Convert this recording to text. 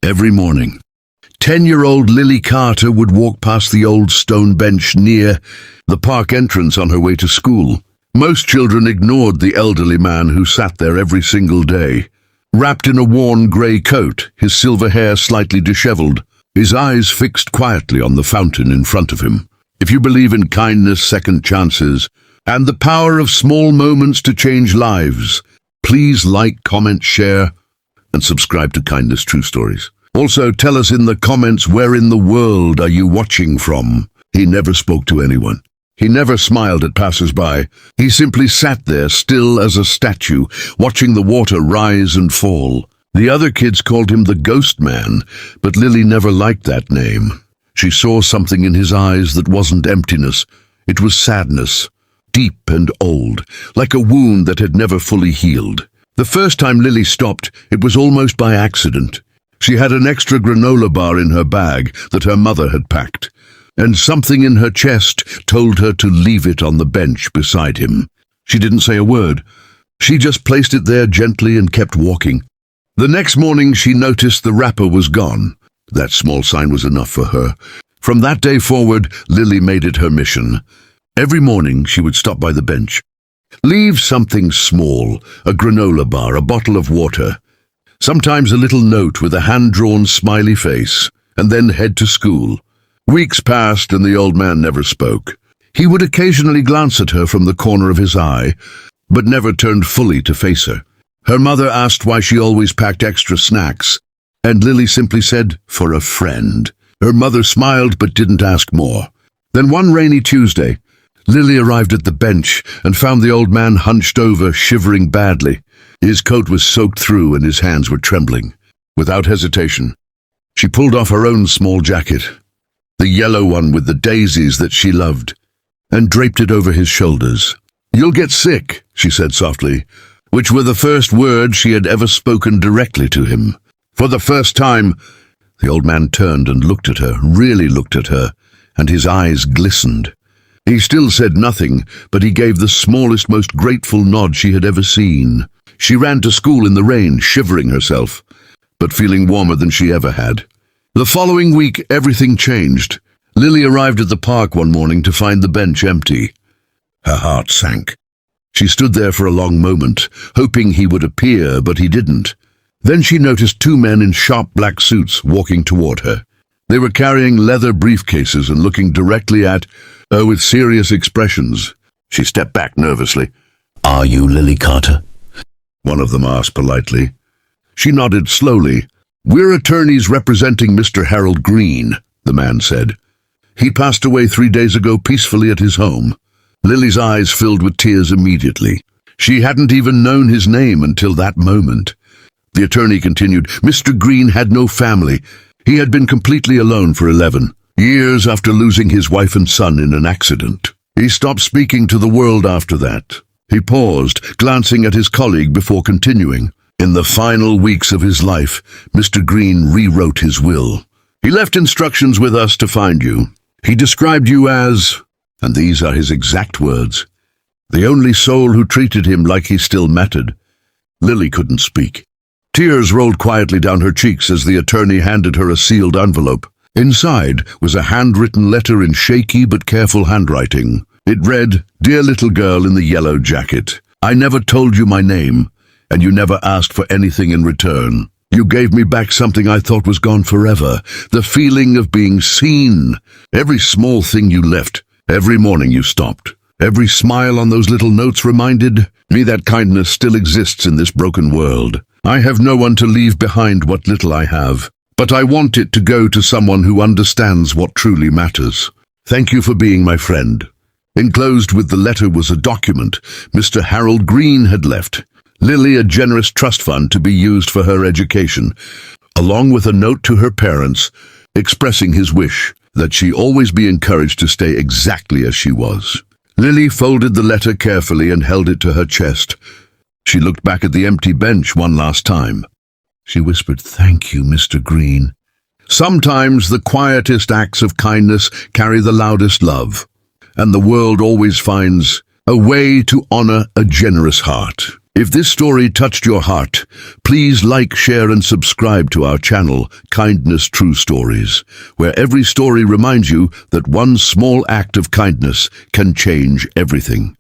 Every morning, 10-year-old Lily Carter would walk past the old stone bench near the park entrance on her way to school. Most children ignored the elderly man who sat there every single day. Wrapped in a worn grey coat, his silver hair slightly disheveled, his eyes fixed quietly on the fountain in front of him. If you believe in kindness, second chances, and the power of small moments to change lives, please like, comment, share, and subscribe to Kindness True Stories. Also, tell us in the comments where in the world are you watching from. He never spoke to anyone. He never smiled at passers-by. He simply sat there, still as a statue, watching the water rise and fall. The other kids called him the Ghost Man, but Lily never liked that name. She saw something in his eyes that wasn't emptiness. It was sadness, deep and old, like a wound that had never fully healed. The first time Lily stopped, it was almost by accident. She had an extra granola bar in her bag that her mother had packed, and something in her chest told her to leave it on the bench beside him. She didn't say a word. She just placed it there gently and kept walking. The next morning she noticed the wrapper was gone. That small sign was enough for her. From that day forward, Lily made it her mission. Every morning she would stop by the bench. Leave something small, a granola bar, a bottle of water, sometimes a little note with a hand-drawn smiley face, and then head to school. Weeks passed and the old man never spoke. He would occasionally glance at her from the corner of his eye, but never turned fully to face her. Her mother asked why she always packed extra snacks, and Lily simply said, "For a friend." Her mother smiled but didn't ask more. Then one rainy Tuesday, Lily arrived at the bench and found the old man hunched over, shivering badly. His coat was soaked through and his hands were trembling. Without hesitation, she pulled off her own small jacket, the yellow one with the daisies that she loved, and draped it over his shoulders. "You'll get sick," she said softly, which were the first words she had ever spoken directly to him. For the first time, the old man turned and looked at her, really looked at her, and his eyes glistened. He still said nothing, but he gave the smallest, most grateful nod she had ever seen. She ran to school in the rain, shivering herself, but feeling warmer than she ever had. The following week, everything changed. Lily arrived at the park one morning to find the bench empty. Her heart sank. She stood there for a long moment, hoping he would appear, but he didn't. Then she noticed two men in sharp black suits walking toward her. They were carrying leather briefcases and looking directly at her with serious expressions. She stepped back nervously. "Are you Lily Carter?" one of them asked politely. She nodded slowly. "We're attorneys representing Mr. Harold Green," the man said. "He passed away 3 days ago peacefully at his home." Lily's eyes filled with tears immediately. She hadn't even known his name until that moment. The attorney continued, "Mr. Green had no family. He had been completely alone for 11 years after losing his wife and son in an accident. He stopped speaking to the world after that." He paused, glancing at his colleague before continuing. "In the final weeks of his life, Mr. Green rewrote his will. He left instructions with us to find you. He described you as, and these are his exact words, the only soul who treated him like he still mattered." Lily couldn't speak. Tears rolled quietly down her cheeks as the attorney handed her a sealed envelope. Inside was a handwritten letter in shaky but careful handwriting. It read, "Dear little girl in the yellow jacket, I never told you my name, and you never asked for anything in return. You gave me back something I thought was gone forever, the feeling of being seen. Every small thing you left, every morning you stopped, every smile on those little notes reminded me that kindness still exists in this broken world. I have no one to leave behind what little I have, but I want it to go to someone who understands what truly matters. Thank you for being my friend." Enclosed with the letter was a document Mr. Harold Green had left Lily a generous trust fund to be used for her education, along with a note to her parents expressing his wish that she always be encouraged to stay exactly as she was. Lily folded the letter carefully and held it to her chest. She looked back at the empty bench one last time. She whispered, "Thank you, Mr. Green." Sometimes the quietest acts of kindness carry the loudest love, and the world always finds a way to honor a generous heart. If this story touched your heart, please like, share and subscribe to our channel, Kindness True Stories, where every story reminds you that one small act of kindness can change everything.